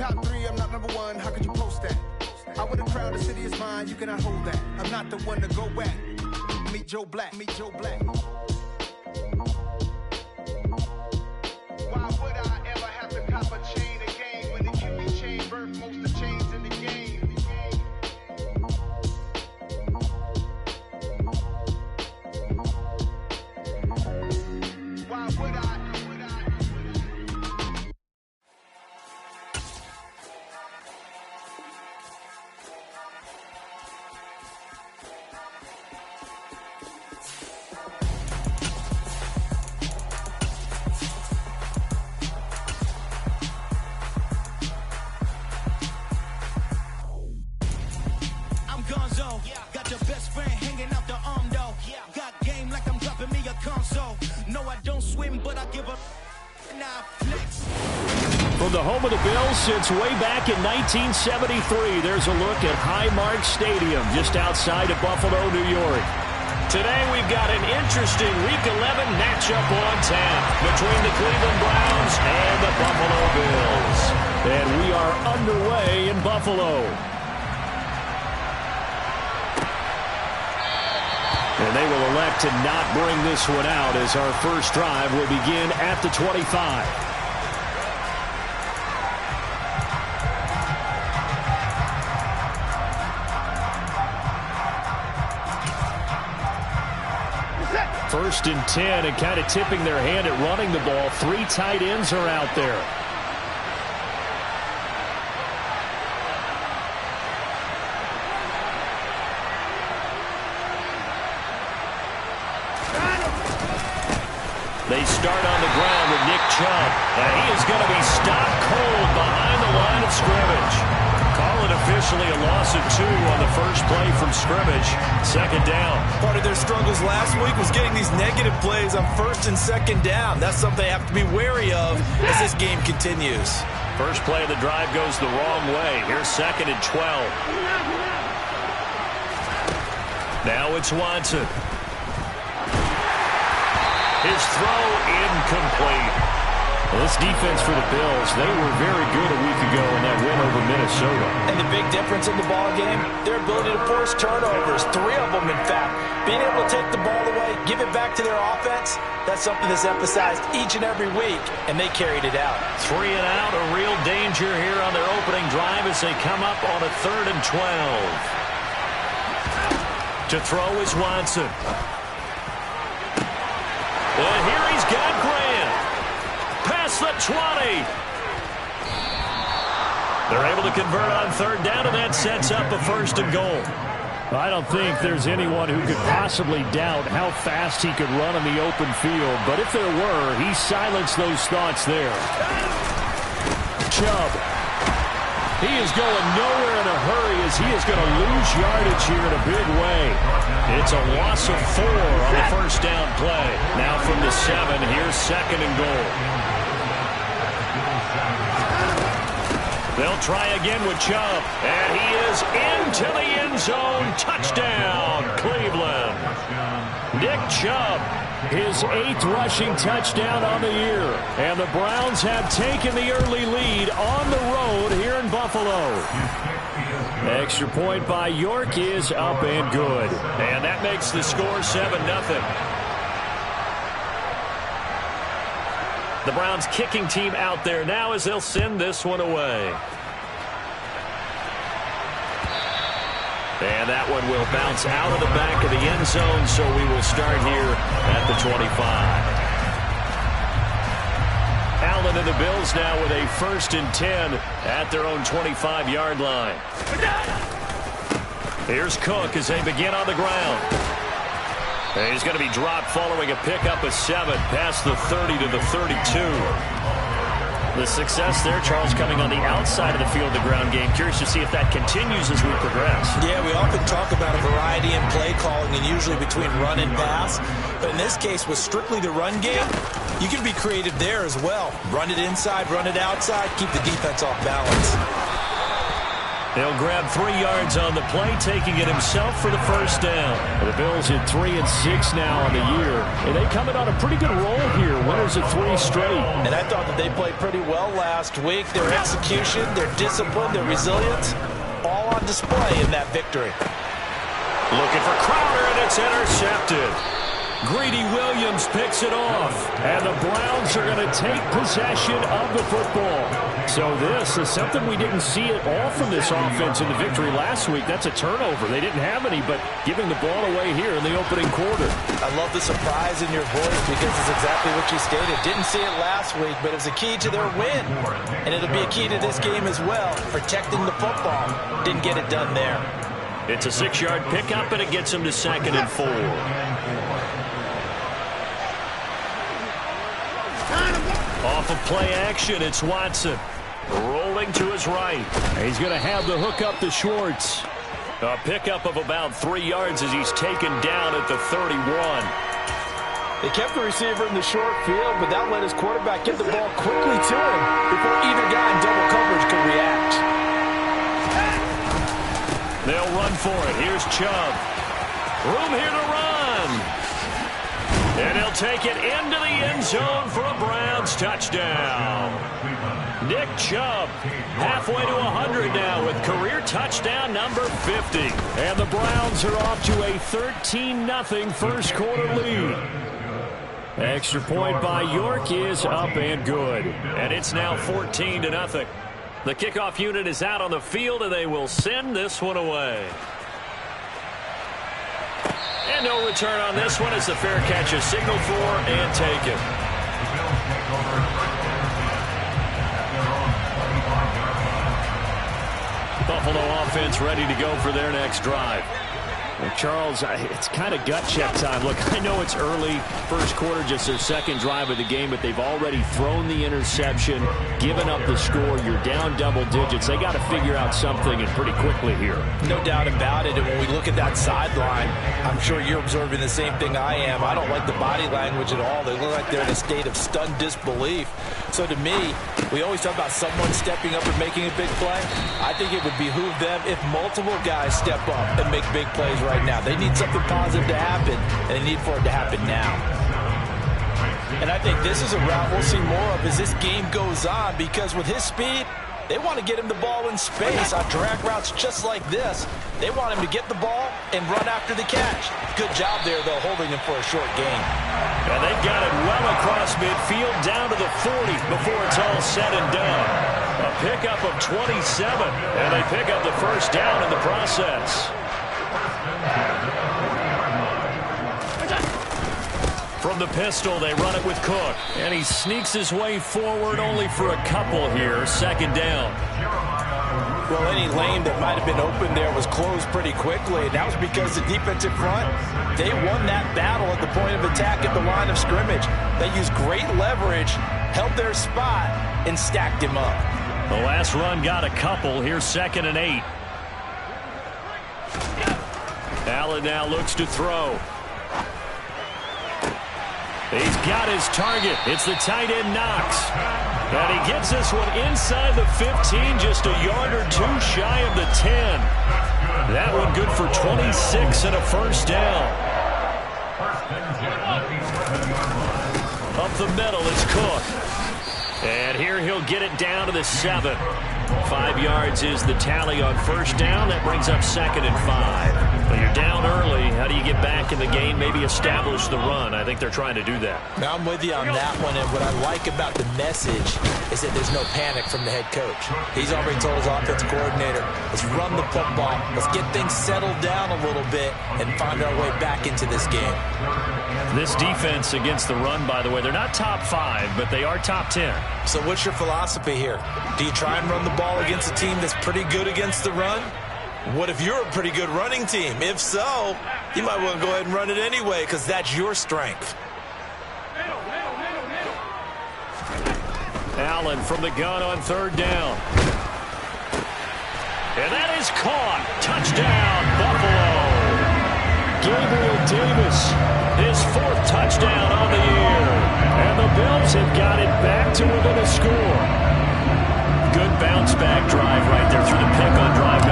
top 3, I'm not number 1. How could you post that? I would have crowd, the city is mine. You cannot hold that. I'm not the one to go back. Meet Joe Black. Meet Joe Black. Why would I ever have to cop a chain again when the QB chain birthed most of the chains in the game? Why would I? Got your best friend hanging out the arm though. Got game like I'm dropping me a console. No, I don't swim, but I give a flex. From the home of the Bills since way back in 1973, there's a look at Highmark Stadium just outside of Buffalo, New York. Today we've got an interesting Week 11 matchup on tap between the Cleveland Browns and the Buffalo Bills. And we are underway in Buffalo. And they will elect to not bring this one out as our first drive will begin at the 25. First and 10, and kind of tipping their hand at running the ball. 3 tight ends are out there. They start on the ground with Nick Chubb. And he is going to be stopped cold behind the line of scrimmage. Call it officially a loss of 2 on the first play from scrimmage. Second down. Part of their struggles last week was getting these negative plays on first and second down. That's something they have to be wary of as this game continues. First play of the drive goes the wrong way. Here's second and 12. Now it's Watson. His throw incomplete. Well, this defense for the Bills, they were very good a week ago in that win over Minnesota. And the big difference in the ball game, their ability to force turnovers, 3 of them in fact. Being able to take the ball away, give it back to their offense, that's something that's emphasized each and every week, and they carried it out. 3 and out, a real danger here on their opening drive as they come up on a 3rd and 12. To throw is Watson. And here he's got Grant. Past the 20. They're able to convert on 3rd down, and that sets up a 1st and goal. I don't think there's anyone who could possibly doubt how fast he could run in the open field. But if there were, he silenced those thoughts there. Chubb. He is going nowhere in a hurry as he is going to lose yardage here in a big way. It's a loss of 4 on the first down play. Now from the 7, here's 2nd and goal. They'll try again with Chubb. And he is into the end zone. Touchdown, Cleveland. Nick Chubb, his 8th rushing touchdown on the year. And the Browns have taken the early lead on the road here in Buffalo. Extra point by York is up and good. And that makes the score 7-0. The Browns kicking team out there now as they'll send this one away. And that one will bounce out of the back of the end zone, so we will start here at the 25. Allen and the Bills now with a 1st and 10 at their own 25-yard line. Here's Cook as they begin on the ground. And he's going to be dropped following a pickup of 7 past the 30 to the 32. The success there, Charles, coming on the outside of the field, the ground game. Curious to see if that continues as we progress. Yeah, we often talk about a variety in play calling and usually between run and pass. But in this case, with strictly the run game, you can be creative there as well. Run it inside, run it outside, keep the defense off balance. He'll grab 3 yards on the play, taking it himself for the first down. The Bills at 3-6 now on the year. And they come in on a pretty good roll here. Winners of 3 straight. And I thought that they played pretty well last week. Their execution, their discipline, their resilience, all on display in that victory. Looking for Crowder, and it's intercepted. Greedy Williams picks it off, and the Browns are going to take possession of the football. So this is something we didn't see at all from this offense in the victory last week. That's a turnover. They didn't have any, but giving the ball away here in the opening quarter. I love the surprise in your voice because it's exactly what you stated. Didn't see it last week, but it was a key to their win. And it'll be a key to this game as well, protecting the football. Didn't get it done there. It's a 6-yard pickup, and it gets them to 2nd and 4. Off of play action, it's Watson. Rolling to his right. He's going to have the hook up to Schwartz. A pickup of about 3 yards as he's taken down at the 31. They kept the receiver in the short field, but that let his quarterback get the ball quickly to him before either guy in double coverage could react. They'll run for it. Here's Chubb. Room here to run. And he'll take it into the end zone for a Browns touchdown. Nick Chubb halfway to 100 now with career touchdown number 50. And the Browns are off to a 13-0 first quarter lead. Extra point by York is up and good. And it's now 14-0. The kickoff unit is out on the field, and they will send this one away. And no return on this one as the fair catch is signaled for and taken. Buffalo offense ready to go for their next drive. Well, Charles, it's kind of gut check time. Look, I know it's early, first quarter, just their second drive of the game, but they've already thrown the interception, given up the score. You're down double digits. They got to figure out something, and pretty quickly here. No doubt about it. And when we look at that sideline, I'm sure you're observing the same thing I am. I don't like the body language at all. They look like they're in a state of stunned disbelief. So to me, we always talk about someone stepping up and making a big play. I think it would behoove them if multiple guys step up and make big plays right now. They need something positive to happen, and they need for it to happen now. And I think this is a route we'll see more of as this game goes on, because with his speed, they want to get him the ball in space on drag routes just like this. They want him to get the ball and run after the catch. Good job there, though, holding him for a short gain. And they've got it well across midfield down to the 40 before it's all said and done. A pickup of 27, and they pick up the first down in the process. From the pistol, they run it with Cook. And he sneaks his way forward only for a couple here. Second down. Well, any lane that might have been open there was closed pretty quickly. And that was because the defensive front, they won that battle at the point of attack at the line of scrimmage. They used great leverage, held their spot, and stacked him up. The last run got a couple. Here's 2nd and 8. Allen now looks to throw. He's got his target. It's the tight end Knox. And he gets this one inside the 15, just a yard or two shy of the 10. That one good for 26 and a first down. Up the middle, it's Cook. And here he'll get it down to the 7. 5 yards is the tally on first down. That brings up 2nd and 5. But you're down early. How do you get back in the game, maybe establish the run? I think they're trying to do that. Now, I'm with you on that one, and what I like about the message is that there's no panic from the head coach. He's already told his offensive coordinator, let's run the football, let's get things settled down a little bit and find our way back into this game. This defense against the run, by the way, they're not top 5, but they are top 10. So what's your philosophy here? Do you try and run the ball against a team that's pretty good against the run? What if you're a pretty good running team? If so, you might want to go ahead and run it anyway because that's your strength. Allen from the gun on 3rd down. And that is caught. Touchdown, Buffalo. Gabriel Davis, his 4th touchdown on the year. And the Bills have got it back to within a score. Good bounce-back drive right there through the pick on drive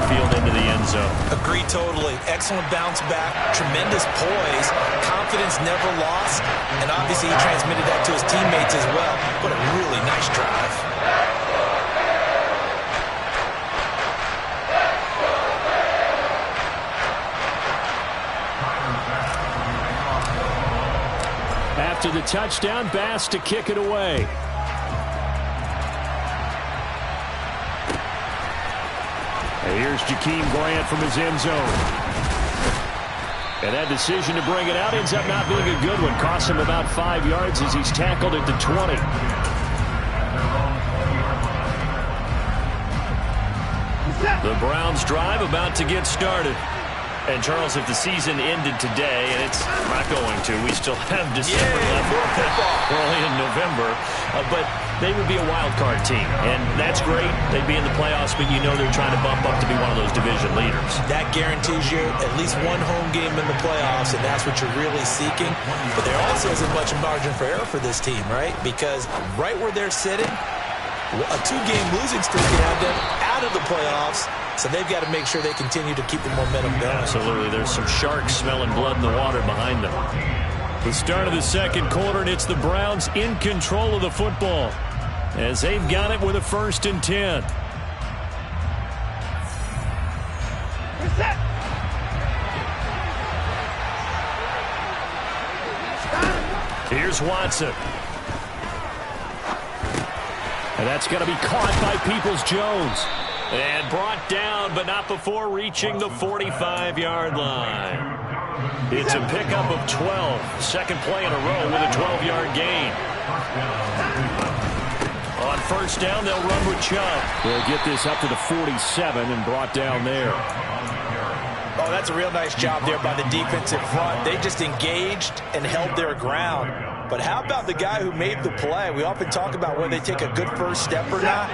field into the end zone. Agree totally. Excellent bounce back, tremendous poise, confidence never lost, and obviously he transmitted that to his teammates as well. What a really nice drive. After the touchdown, Bass to kick it away. And here's Jakeem Grant from his end zone. And that decision to bring it out ends up not being a good one. Costs him about 5 yards as he's tackled at the 20. The Browns drive about to get started. And, Charles, if the season ended today, and it's not going to, we still have December left. We're only in November. But they would be a wild card team. And that's great. They'd be in the playoffs, but you know they're trying to bump up to be one of those division leaders. That guarantees you at least one home game in the playoffs, and that's what you're really seeking. But there also isn't much margin for error for this team, right? Because right where they're sitting, a 2-game losing streak can have them out of the playoffs. So they've got to make sure they continue to keep the momentum going. Absolutely. There's some sharks smelling blood in the water behind them. The start of the second quarter, and it's the Browns in control of the football as they've got it with a 1st and 10. Here's Watson. And that's going to be caught by Peoples-Jones. And brought down, but not before reaching the 45-yard line. It's a pickup of 12. Second play in a row with a 12-yard gain. On 1st down, they'll run with Chubb. They'll get this up to the 47 and brought down there. Oh, that's a real nice job there by the defensive front. They just engaged and held their ground. But how about the guy who made the play? We often talk about whether they take a good first step or not.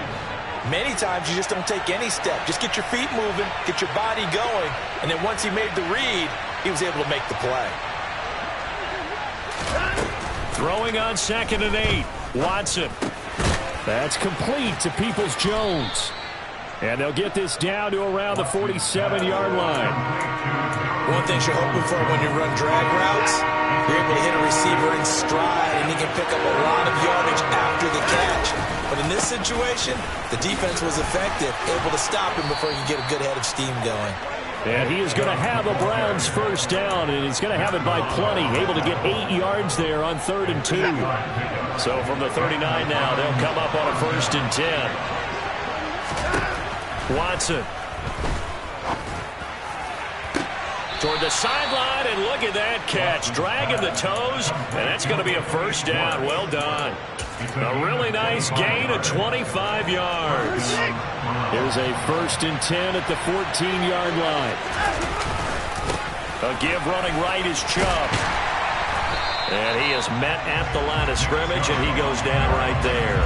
Many times you just don't take any step. Just get your feet moving, get your body going, and then once he made the read, he was able to make the play. Throwing on 2nd and 8. Watson. That's complete to Peoples-Jones. And they'll get this down to around the 47-yard line. One thing you're hoping for when you run drag routes, you're able to hit a receiver in stride, and he can pick up a lot of yardage after the catch. But in this situation, the defense was effective, able to stop him before he could get a good head of steam going. And he is going to have a Browns 1st down, and he's going to have it by plenty, able to get 8 yards there on 3rd and 2. So from the 39 now, they'll come up on a 1st and 10. Watson. Toward the sideline, and look at that catch. Dragging the toes, and that's going to be a 1st down. Well done. A really nice gain of 25 yards. Here's a 1st and 10 at the 14-yard line. A give running right is Chubb. And he is met at the line of scrimmage, and he goes down right there.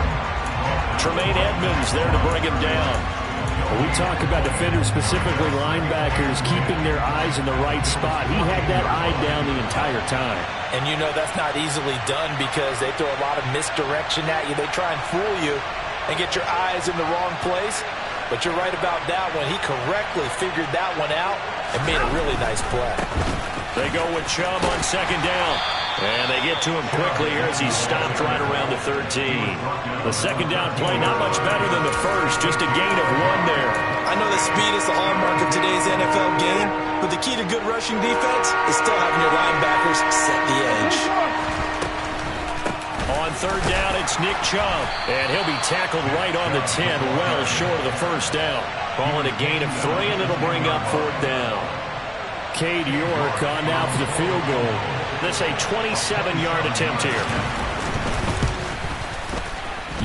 Tremaine Edmonds there to bring him down. When we talk about defenders, specifically linebackers, keeping their eyes in the right spot. He had that eye down the entire time. And you know that's not easily done because they throw a lot of misdirection at you. They try and fool you and get your eyes in the wrong place. But you're right about that one. He correctly figured that one out and made a really nice play. They go with Chubb on 2nd down. And they get to him quickly here as he's stopped right around the 13. The 2nd down play not much better than the first, just a gain of 1 there. I know that speed is the hallmark of today's NFL game, but the key to good rushing defense is still having your linebackers set the edge. On 3rd down, it's Nick Chubb, and he'll be tackled right on the 10, well short of the 1st down. Calling a gain of 3, and it'll bring up 4th down. Cade York on now for the field goal. This a 27-yard attempt here.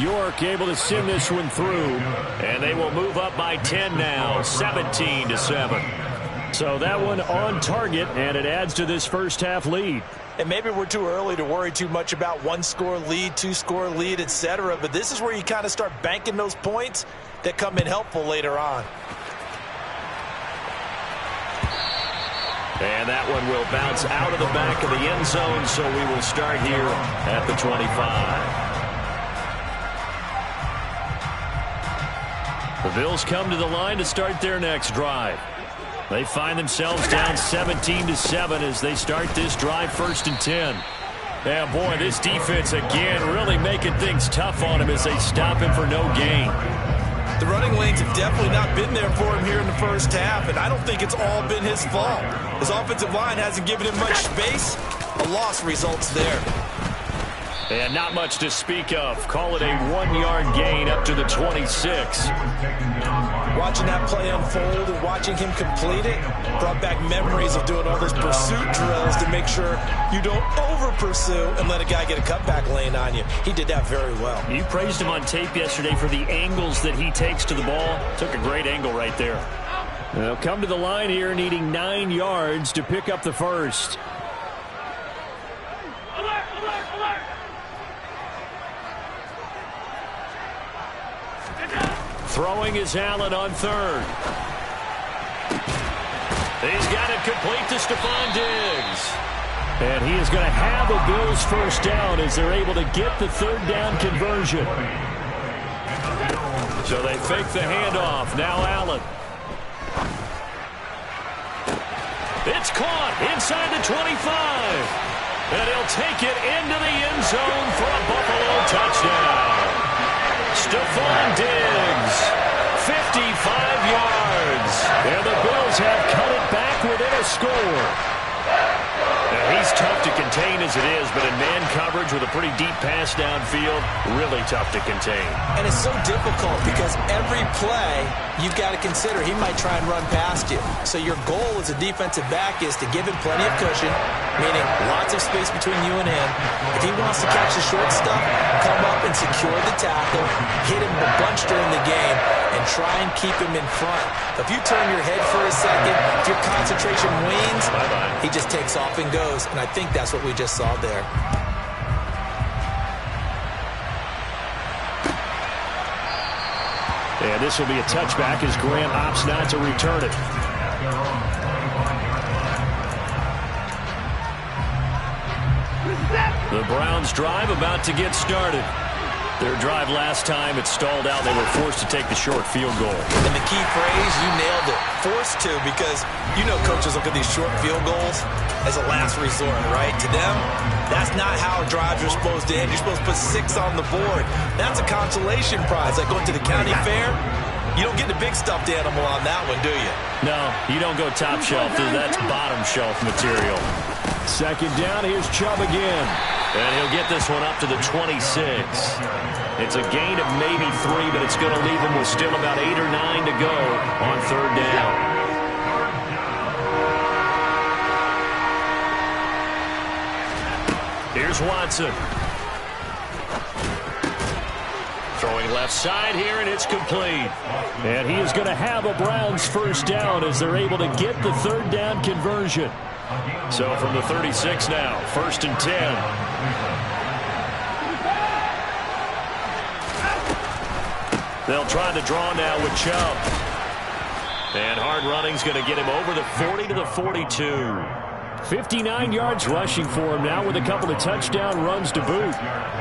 York able to send this one through, and they will move up by 10 now, 17-7. So that one on target, and it adds to this first half lead. And maybe we're too early to worry too much about 1-score lead, 2-score lead, etc. But this is where you kind of start banking those points that come in helpful later on. And that one will bounce out of the back of the end zone, so we will start here at the 25. The Bills come to the line to start their next drive. They find themselves down 17-7 as they start this drive, 1st and 10. Yeah, boy, this defense again really making things tough on him as they stop him for no gain. The running lanes have definitely not been there for him here in the first half, and I don't think it's all been his fault. His offensive line hasn't given him much space. A loss results there. And not much to speak of. Call it a 1-yard gain up to the 26. Watching that play unfold and watching him complete it brought back memories of doing all those pursuit drills to make sure you don't over-pursue and let a guy get a cutback lane on you. He did that very well. You praised him on tape yesterday for the angles that he takes to the ball. Took a great angle right there. They'll come to the line here needing 9 yards to pick up the first. Throwing is Allen on 3rd. He's got it complete to Stephon Diggs. And he is going to have a Bills first down as they're able to get the 3rd down conversion. So they fake the handoff. Now Allen. It's caught inside the 25. And he'll take it into the end zone for a Buffalo touchdown. Stephon Diggs, 55 yards. And the Bills have cut it back within a score. Now, he's tough to contain as it is, but in man coverage with a pretty deep pass downfield, really tough to contain. And it's so difficult because every play you've got to consider he might try and run past you. So your goal as a defensive back is to give him plenty of cushion, meaning lots of space between you and him. If he wants to catch the short stuff, come up and secure the tackle, hit him a bunch during the game, and try and keep him in front. If you turn your head for a second, if your concentration wanes, he just takes off and goes. And I think that's what we just saw there. And this will be a touchback as Graham opts not to return it. The Browns drive about to get started. Their drive last time, it stalled out. They were forced to take the short field goal. And the key phrase, you nailed it. Forced to, because you know coaches look at these short field goals as a last resort, right? To them, that's not how drives are supposed to end. You're supposed to put 6 on the board. That's a consolation prize. Like going to the county fair, you don't get the big stuffed animal on that one, do you? No, you don't go top shelf. That's bottom shelf material. 2nd down, here's Chubb again. And he'll get this one up to the 26. It's a gain of maybe 3, but it's going to leave him with still about 8 or 9 to go on 3rd down. Here's Watson. Throwing left side here, and it's complete. And he is going to have a Browns first down as they're able to get the 3rd down conversion. So from the 36 now, 1st and 10. They'll try to draw now with Chubb. And hard running's going to get him over the 40 to the 42. 59 yards rushing for him now with a couple of touchdown runs to boot.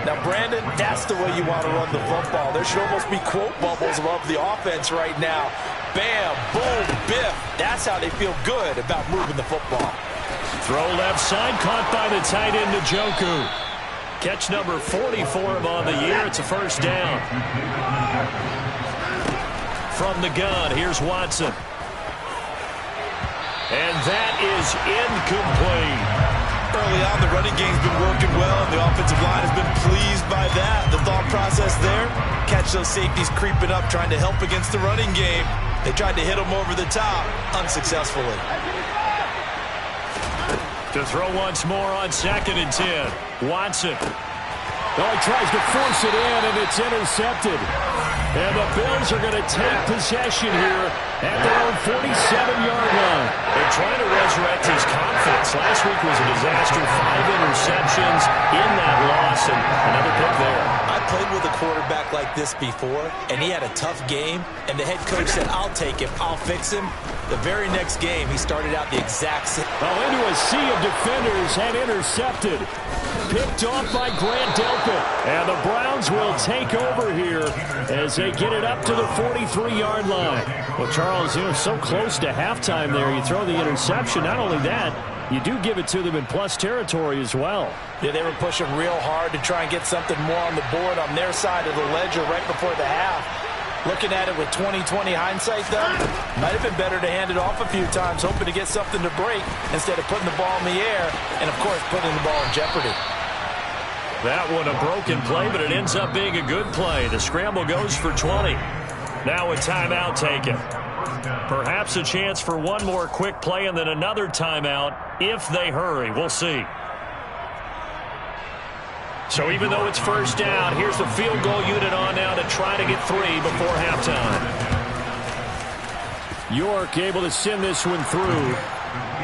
Now, Brandon, that's the way you want to run the football. There should almost be quote bubbles above the offense right now. Bam, boom, biff. That's how they feel good about moving the football. Throw left side, caught by the tight end, Njoku. Catch number 40 for him on the year. It's a first down. From the gun, here's Watson. And that is incomplete. Early on, the running game's been working well, and the offensive line has been pleased by that. The thought process there, catch those safeties creeping up, trying to help against the running game. They tried to hit them over the top, unsuccessfully. To throw once more on 2nd and 10. Watson. Oh, he tries to force it in, and it's intercepted. And the Bills are going to take possession here at their own 47-yard line. They're trying to resurrect his confidence. Last week was a disaster. 5 interceptions in that loss, and another pick there. I played with a quarterback like this before, and he had a tough game, and the head coach said, I'll take him, I'll fix him. The very next game, he started out the exact same. Oh, into a sea of defenders and intercepted. picked off by Grant Delpit. And the Browns will take over here as they get it up to the 43-yard line. Well, Charles, so close to halftime there. You throw the interception. Not only that, you do give it to them in plus territory as well. Yeah, they were pushing real hard to try and get something more on the board on their side of the ledger right before the half. Looking at it with 20/20 hindsight, though, might have been better to hand it off a few times, hoping to get something to break instead of putting the ball in the air and, of course, putting the ball in jeopardy. That one a broken play, but it ends up being a good play. The scramble goes for 20. Now a timeout taken. Perhaps a chance for one more quick play and then another timeout if they hurry. We'll see. So even though it's first down, here's the field goal unit on now to try to get 3 before halftime. York able to send this one through.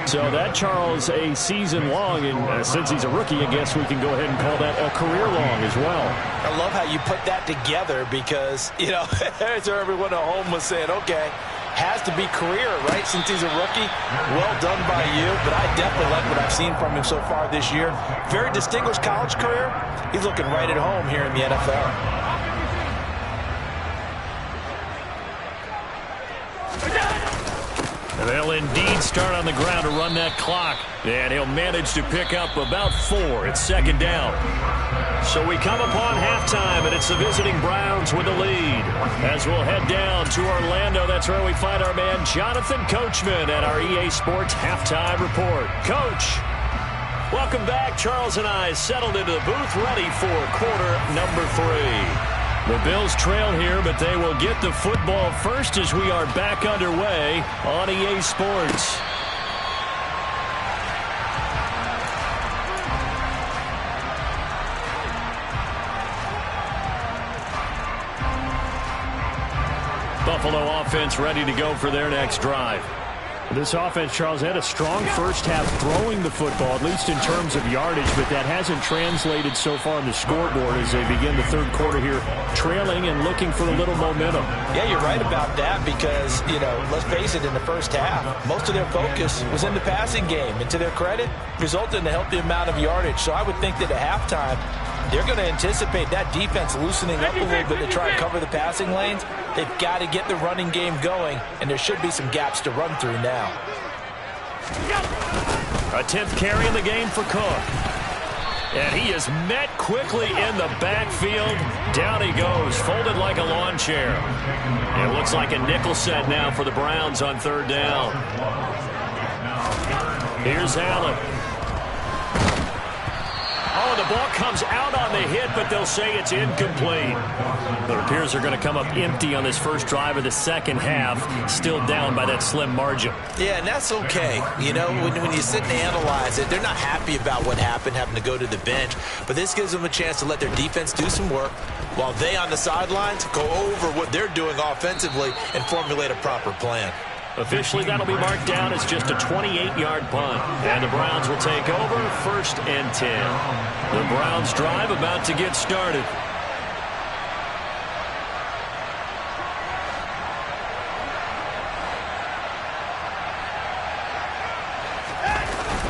So that, Charles, a season long, and since he's a rookie, I guess we can go ahead and call that a career long as well. I love how you put that together because, so everyone at home was saying, okay, has to be career, right, since he's a rookie. Well done by you, but I definitely like what I've seen from him so far this year. Very distinguished college career. He's looking right at home here in the NFL. And they'll indeed start on the ground to run that clock. And he'll manage to pick up about 4. It's second down. So we come upon halftime, and it's the visiting Browns with the lead. As we'll head down to Orlando, that's where we find our man Jonathan Coachman at our EA Sports Halftime Report. Coach, welcome back. Charles and I settled into the booth, ready for quarter number 3. The Bills trail here, but they will get the football first as we are back underway on EA Sports. Buffalo offense ready to go for their next drive. This offense, Charles, had a strong first half throwing the football, at least in terms of yardage, but that hasn't translated so far on the scoreboard as they begin the third quarter here, trailing and looking for a little momentum. Yeah, you're right about that because, let's face it, in the first half, most of their focus was in the passing game, and to their credit, resulted in a healthy amount of yardage. So I would think that at halftime, they're going to anticipate that defense loosening up a little bit to try and cover the passing lanes. They've got to get the running game going, and there should be some gaps to run through now. A 10th carry in the game for Cook. And he is met quickly in the backfield. Down he goes, folded like a lawn chair. It looks like a nickel set now for the Browns on third down. Here's Allen. Oh, the ball comes out on the hit, but they'll say it's incomplete. It appears they're going to come up empty on this first drive of the second half, still down by that slim margin. Yeah, and that's okay. When you sit and analyze it, they're not happy about what happened, having to go to the bench. But this gives them a chance to let their defense do some work while they on the sidelines go over what they're doing offensively and formulate a proper plan. Officially, that'll be marked down as just a 28-yard punt. And the Browns will take over, first and 10. The Browns drive about to get started.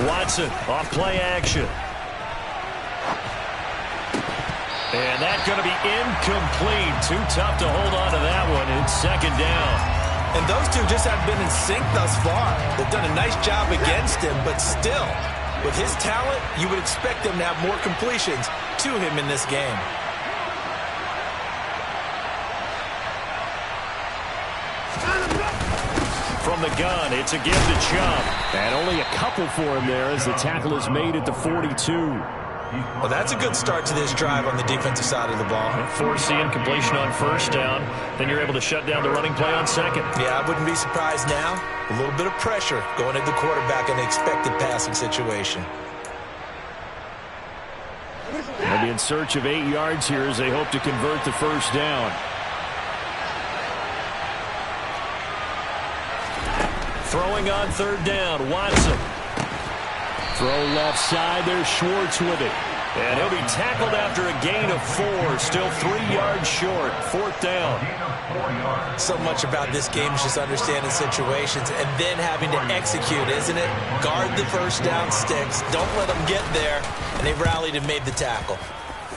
Watson off play action. And that's going to be incomplete. Too tough to hold on to that one. It's second down. And those two just have been in sync thus far. They've done a nice job against him, but still, with his talent, you would expect them to have more completions to him in this game. From the gun, it's a give to Chubb. And only a couple for him there as the tackle is made at the 42. Well, that's a good start to this drive on the defensive side of the ball. Force the incompletion on first down. Then you're able to shut down the running play on second. Yeah, I wouldn't be surprised now. A little bit of pressure going at the quarterback in the expected passing situation. They'll be in search of 8 yards here as they hope to convert the first down. Throwing on third down, Watson. Throw left side, there's Schwartz with it. And he'll be tackled after a gain of 4, still 3 yards short, 4th down. So much about this game is just understanding situations and then having to execute, isn't it? Guard the first down sticks. Don't let them get there. And they rallied and made the tackle.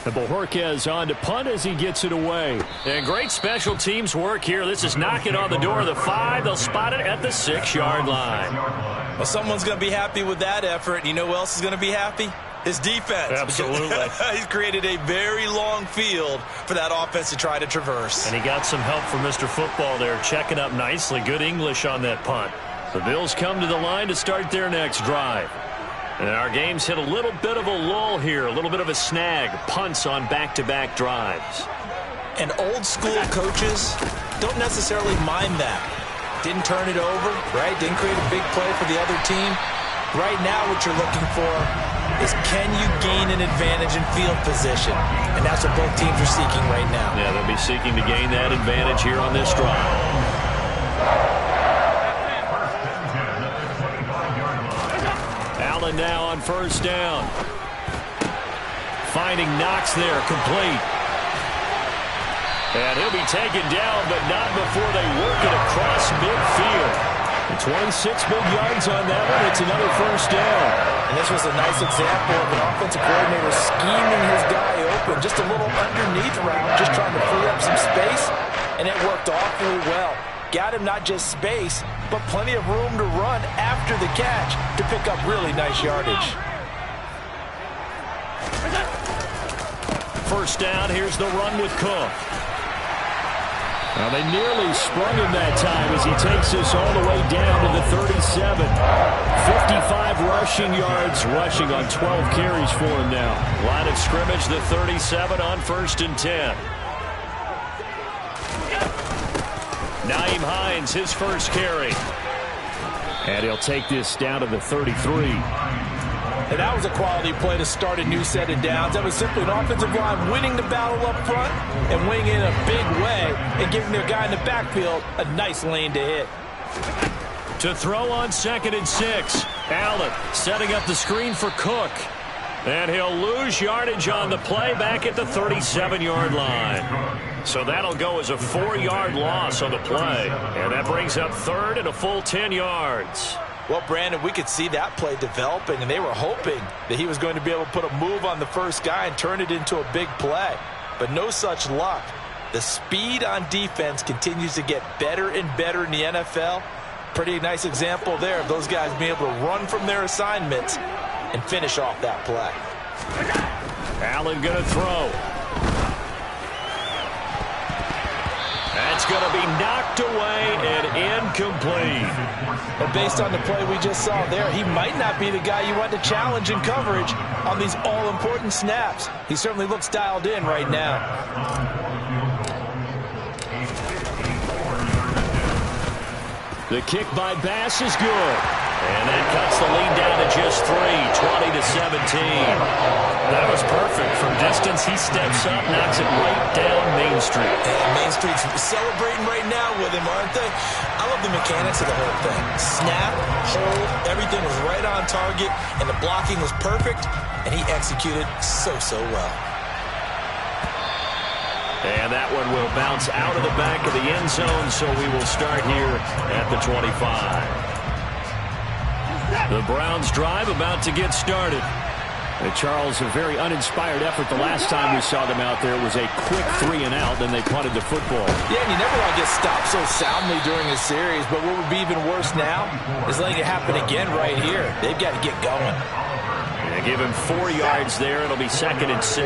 And Bojorquez on to punt as he gets it away. And great special teams work here. This is knocking on the door of the 5. They'll spot it at the 6-yard line. Well, someone's going to be happy with that effort. You know who else is going to be happy? His defense. Absolutely. He's created a very long field for that offense to try to traverse. And he got some help from Mr. Football there, checking up nicely. Good English on that punt. The Bills come to the line to start their next drive. And our game's hit a little bit of a lull here, a little bit of a snag. Punts on back-to-back drives. And old school coaches don't necessarily mind that. Didn't turn it over, right? Didn't create a big play for the other team. Right now what you're looking for is can you gain an advantage in field position? And that's what both teams are seeking right now. Yeah, they'll be seeking to gain that advantage here on this drive. Allen now on first down. Finding Knox there, complete. And he'll be taken down, but not before they work it across midfield. 26 big yards on that one. It's another first down. And this was a nice example of an offensive coordinator scheming his guy open. Just a little underneath route, just trying to free up some space. And it worked awfully well. Got him not just space, but plenty of room to run after the catch to pick up really nice yardage. First down, here's the run with Cook. Now they nearly sprung him that time as he takes us all the way down to the 37. 55 rushing yards, rushing on 12 carries for him now. Line of scrimmage, the 37 on 1st and 10. Nyheim Hines, his first carry. And he'll take this down to the 33. And that was a quality play to start a new set of downs. That was simply an offensive line winning the battle up front and winning in a big way and giving their guy in the backfield a nice lane to hit. To throw on 2nd and 6. Allen setting up the screen for Cook. And he'll lose yardage on the play back at the 37-yard line. So that'll go as a 4-yard loss on the play. And that brings up 3rd and a full 10 yards. Well, Brandon, we could see that play developing, and they were hoping that he was going to be able to put a move on the first guy and turn it into a big play. But no such luck. The speed on defense continues to get better and better in the NFL. Pretty nice example there of those guys being able to run from their assignments and finish off that play. Allen going to throw. That's going to be knocked away and incomplete. And based on the play we just saw there, he might not be the guy you want to challenge in coverage on these all-important snaps. He certainly looks dialed in right now. The kick by Bass is good. And that cuts the lead down to just 3, 20-17. That was perfect. From distance, he steps up, knocks it right down Main Street. And Main Street's celebrating right now with him, aren't they? I love the mechanics of the whole thing. Snap, hold, everything was right on target, and the blocking was perfect, and he executed so well. And that one will bounce out of the back of the end zone, so we will start here at the 25. The Browns drive about to get started. And Charles, a very uninspired effort the last time we saw them out there. It was a quick 3 and out, then they punted the football. Yeah, and you never want to get stopped so soundly during a series, but what would be even worse now is letting it happen again right here. They've got to get going. They give him 4 yards there. It'll be 2nd and 6.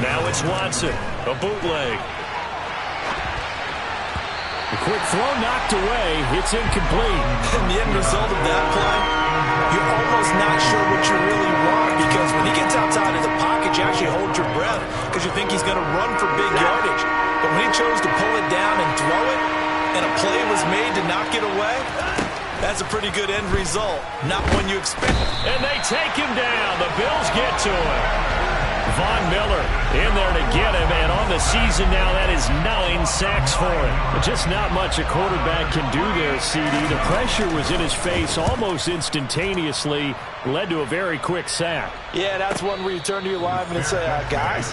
Now it's Watson, a bootleg. A quick throw knocked away. It's incomplete. And the end result of that play, you're almost not sure what you really want, because when he gets outside of the pocket, you actually hold your breath because you think he's going to run for big yardage. But when he chose to pull it down and throw it, and a play was made to knock it away, that's a pretty good end result. Not one you expect. And they take him down. The Bills get to him. Von Miller in there to get him, and on the season now, that is 9 sacks for him. But just not much a quarterback can do there, CD. The pressure was in his face almost instantaneously, led to a very quick sack. Yeah, that's one where you turn to your lineman and say, guys,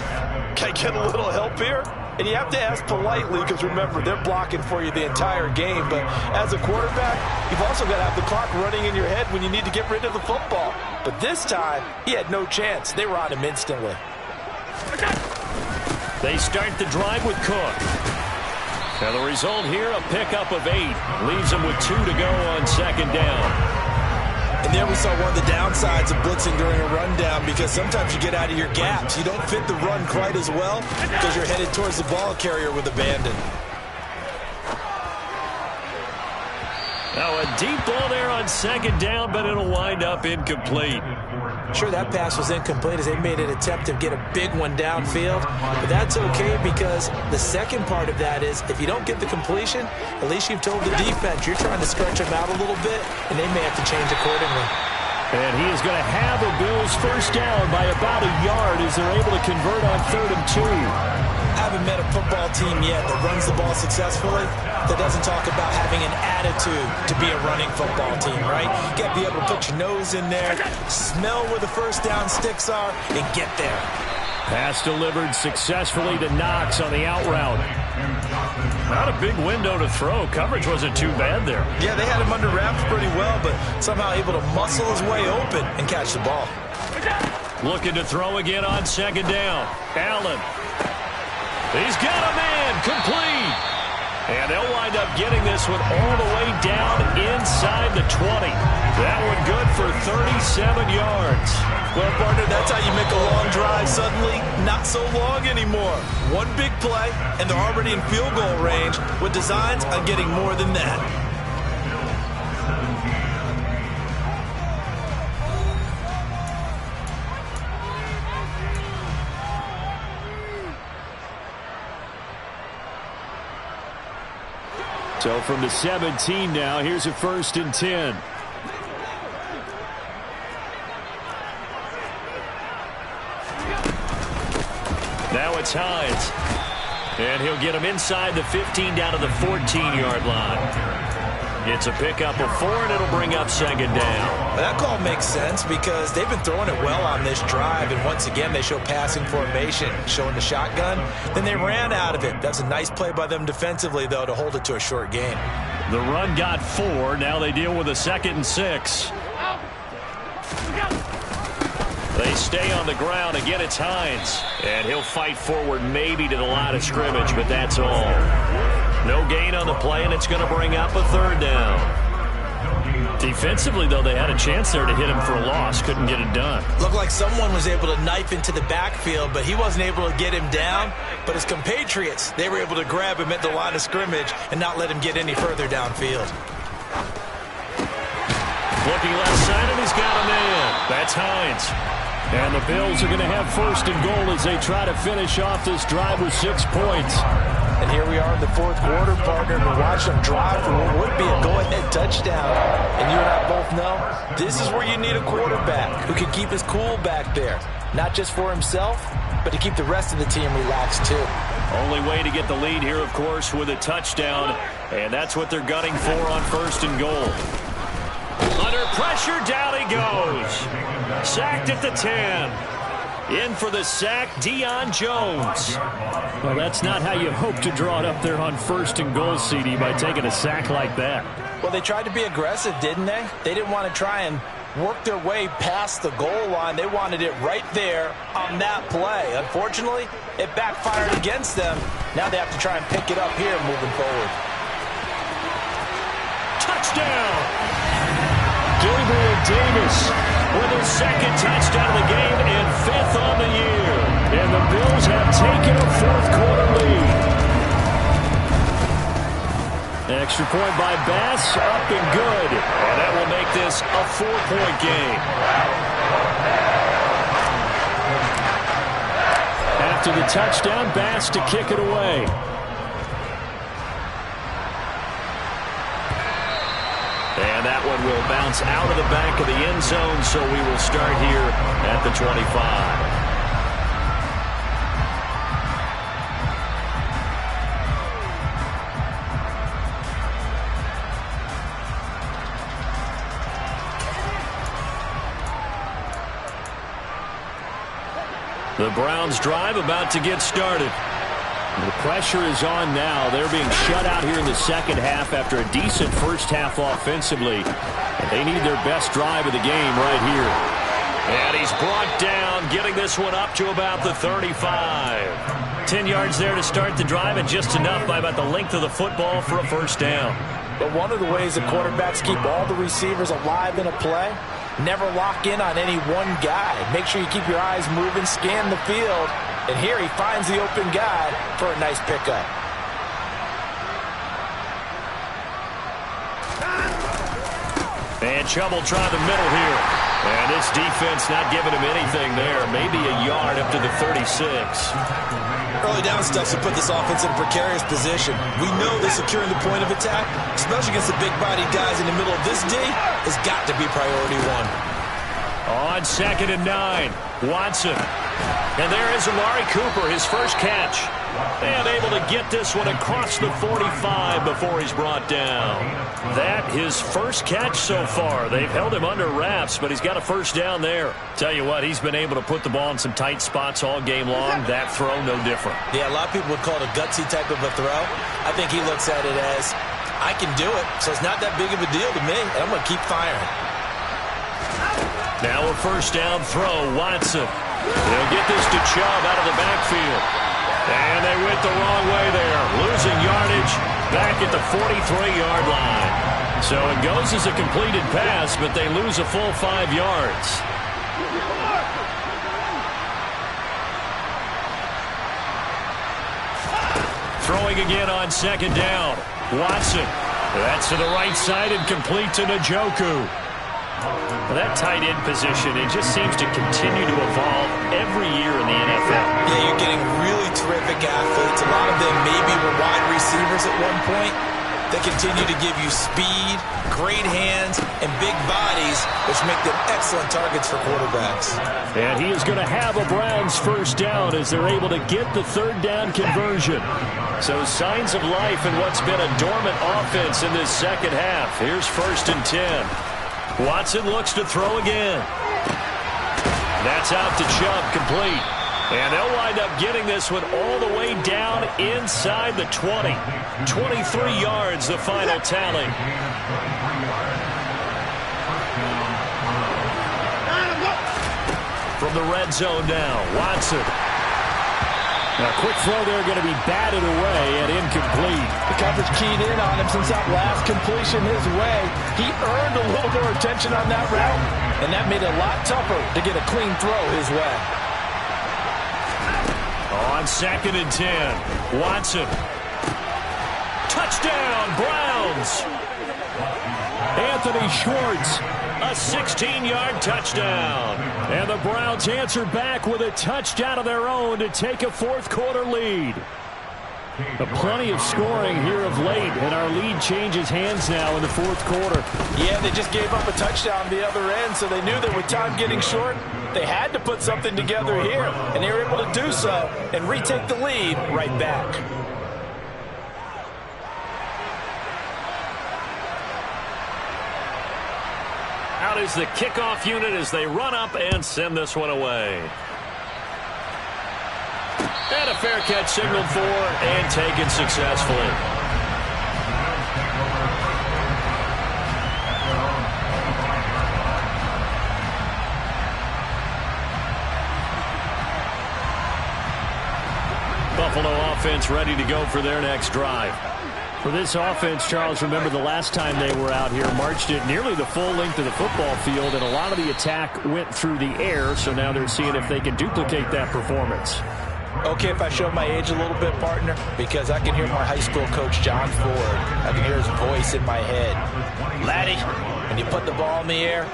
can I get a little help here? And you have to ask politely because, remember, they're blocking for you the entire game. But as a quarterback, you've also got to have the clock running in your head when you need to get rid of the football. But this time, he had no chance. They were on him instantly. They start the drive with Cook. Now the result here, a pickup of 8. Leaves them with 2 to go on second down. And there we saw one of the downsides of blitzing during a rundown, because sometimes you get out of your gaps. You don't fit the run quite as well because you're headed towards the ball carrier with abandon. Now a deep ball there on second down, but it'll wind up incomplete. Sure, that pass was incomplete as they made an attempt to get a big one downfield, but that's okay because the second part of that is if you don't get the completion, at least you've told the defense you're trying to stretch them out a little bit, and they may have to change accordingly. And he is going to have a Bills first down by about a yard as they're able to convert on 3rd and 2. I haven't met a football team yet that runs the ball successfully that doesn't talk about having an attitude to be a running football team, right? You got to be able to put your nose in there, smell where the first down sticks are, and get there. Pass delivered successfully to Knox on the out route. Not a big window to throw. Coverage wasn't too bad there. Yeah, they had him under wraps pretty well, but somehow able to muscle his way open and catch the ball. Looking to throw again on second down. Allen. He's got a man. Complete. And they'll wind up getting this one all the way down inside the 20. That one good for 37 yards. Well, partner, that's how you make a long drive suddenly not so long anymore. One big play, and they're already in field goal range with designs on getting more than that. So from the 17 now, here's a 1st and 10. Now it's Hines. And he'll get him inside the 15 down to the 14-yard line. It's a pickup of 4, and it'll bring up second down. That call makes sense because they've been throwing it well on this drive, and once again they show passing formation, showing the shotgun. Then they ran out of it. That's a nice play by them defensively, though, to hold it to a short gain. The run got 4. Now they deal with a 2nd and 6. They stay on the ground. Again, it's Hines. And he'll fight forward maybe to the line of scrimmage, but that's all. No gain on the play, and it's going to bring up a 3rd down. Defensively, though, they had a chance there to hit him for a loss. Couldn't get it done. Looked like someone was able to knife into the backfield, but he wasn't able to get him down. But his compatriots, they were able to grab him at the line of scrimmage and not let him get any further downfield. Looking left side, and he's got a man. That's Hines. And the Bills are going to have 1st and goal as they try to finish off this drive with 6 points. And here we are in the 4th quarter, partner, to watch them drive for what would be a go-ahead touchdown. And you and I both know this is where you need a quarterback who can keep his cool back there. Not just for himself, but to keep the rest of the team relaxed too. Only way to get the lead here, of course, with a touchdown. And that's what they're gunning for on 1st and goal. Under pressure, down he goes. Sacked at the 10. In for the sack, Deion Jones. Well, that's not how you hope to draw it up there on 1st and goal, CD, by taking a sack like that. Well, they tried to be aggressive, didn't they? They didn't want to try and work their way past the goal line. They wanted it right there on that play. Unfortunately, it backfired against them. Now they have to try and pick it up here moving forward. Touchdown! Gabriel Davis with his 2nd touchdown of the game and 5th on the year. And the Bills have taken a 4th quarter lead. Extra point by Bass, up and good. And that will make this a 4-point game. After the touchdown, Bass to kick it away. And that one will bounce out of the back of the end zone, so we will start here at the 25. The Browns drive about to get started. The pressure is on now. They're being shut out here in the second half after a decent first half offensively. And they need their best drive of the game right here. And he's brought down, getting this one up to about the 35. 10 yards there to start the drive, and just enough by about the length of the football for a first down. But one of the ways the quarterbacks keep all the receivers alive in a play, never lock in on any one guy. Make sure you keep your eyes moving, scan the field. And here he finds the open guy for a nice pickup. And Chubb will try the middle here. And this defense not giving him anything there. Maybe a yard up to the 36. Early down stuffs will put this offense in a precarious position. We know that securing the point of attack, especially against the big-bodied guys in the middle of this D, has got to be priority one. On 2nd and 9, Watson. And there is Amari Cooper, his first catch. And able to get this one across the 45 before he's brought down. That his first catch so far. They've held him under wraps, but he's got a first down there. Tell you what, he's been able to put the ball in some tight spots all game long. That throw, no different. Yeah, a lot of people would call it a gutsy type of a throw. I think he looks at it as, I can do it, so it's not that big of a deal to me, and I'm going to keep firing. Now a first down throw, Watson. They'll get this to Chubb out of the backfield. And they went the wrong way there. Losing yardage back at the 43-yard line. So it goes as a completed pass, but they lose a full 5 yards. Throwing again on 2nd down. Watson. That's to the right side and complete to Njoku. Well, that tight end position, it just seems to continue to evolve every year in the NFL. Yeah, you're getting really terrific athletes. A lot of them maybe were wide receivers at one point. They continue to give you speed, great hands, and big bodies, which make them excellent targets for quarterbacks. And he is going to have a Browns first down as they're able to get the 3rd down conversion. So signs of life in what's been a dormant offense in this second half. Here's 1st and 10. Watson looks to throw again. That's out to Chubb, complete. And they'll wind up getting this one all the way down inside the 20. 23 yards, the final tally. From the red zone now, Watson. Now, a quick throw there going to be batted away and incomplete. The coverage keyed in on him since that last completion his way. He earned a little more attention on that route, and that made it a lot tougher to get a clean throw his way. On 2nd and 10, Watson. Touchdown, Browns! Anthony Schwartz, a 16-yard touchdown. And the Browns answer back with a touchdown of their own to take a 4th quarter lead. Plenty of scoring here of late, and our lead changes hands now in the 4th quarter. Yeah, they just gave up a touchdown the other end, so they knew that with time getting short, they had to put something together here, and they were able to do so and retake the lead right back. Out is the kickoff unit as they run up and send this one away. And a fair catch signaled for and taken successfully. Buffalo offense ready to go for their next drive. For this offense, Charles, remember the last time they were out here, marched it nearly the full length of the football field, and a lot of the attack went through the air, so now they're seeing if they can duplicate that performance. Okay, if I show my age a little bit, partner, because I can hear my high school coach, John Ford. I can hear his voice in my head. Laddie, when you put the ball in the air,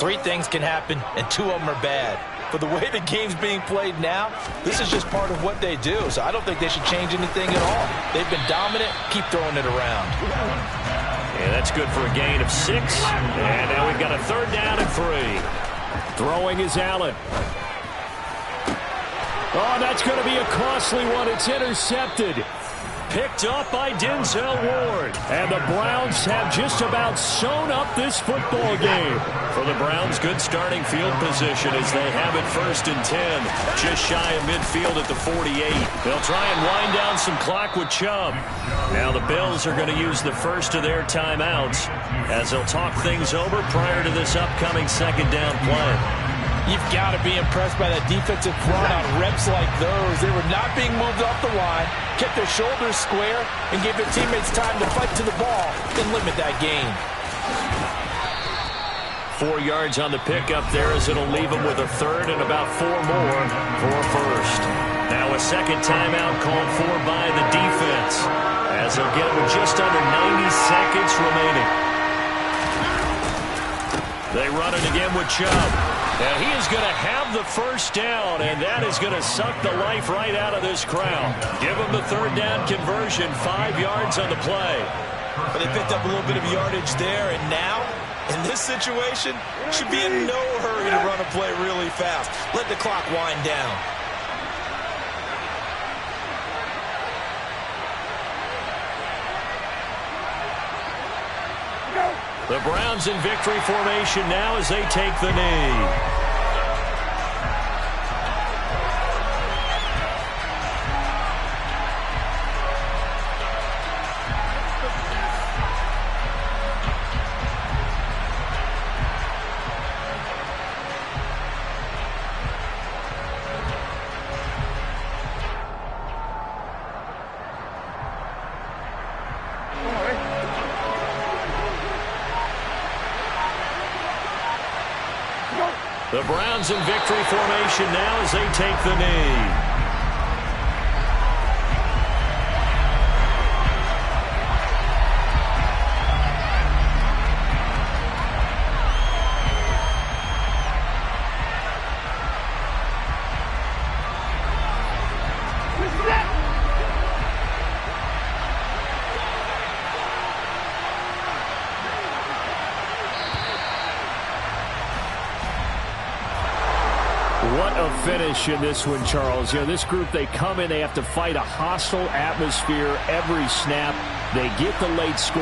3 things can happen, and 2 of them are bad. But the way the game's being played now, this is just part of what they do. So I don't think they should change anything at all. They've been dominant. Keep throwing it around. Yeah, that's good for a gain of 6. And now we've got a 3rd down and 3. Throwing is Allen. Oh, that's going to be a costly one. It's intercepted. picked off by Denzel Ward. And the Browns have just about sewn up this football game. For the Browns, good starting field position as they have it 1st and 10. Just shy of midfield at the 48. They'll try and wind down some clock with Chubb. Now the Bills are going to use the first of their timeouts as they'll talk things over prior to this upcoming 2nd down play. You've got to be impressed by that defensive front on reps like those. They were not being moved off the line, kept their shoulders square, and gave their teammates time to fight to the ball and limit that gain. 4 yards on the pickup there as it'll leave them with a 3rd and about 4 more for a 1st. Now a 2nd timeout called for by the defense as they'll get it with just under 90 seconds remaining. They run it again with Chubb. And he is going to have the 1st down, and that is going to suck the life right out of this crowd. Give him the 3rd down conversion, 5 yards on the play. But they picked up a little bit of yardage there, and now, in this situation, should be in no hurry to run a play really fast. Let the clock wind down. The Browns in victory formation now as they take the knee. The Browns in victory formation now as they take the knee. What a finish in this one, Charles. You know, this group, they come in, they have to fight a hostile atmosphere every snap. They get the late score.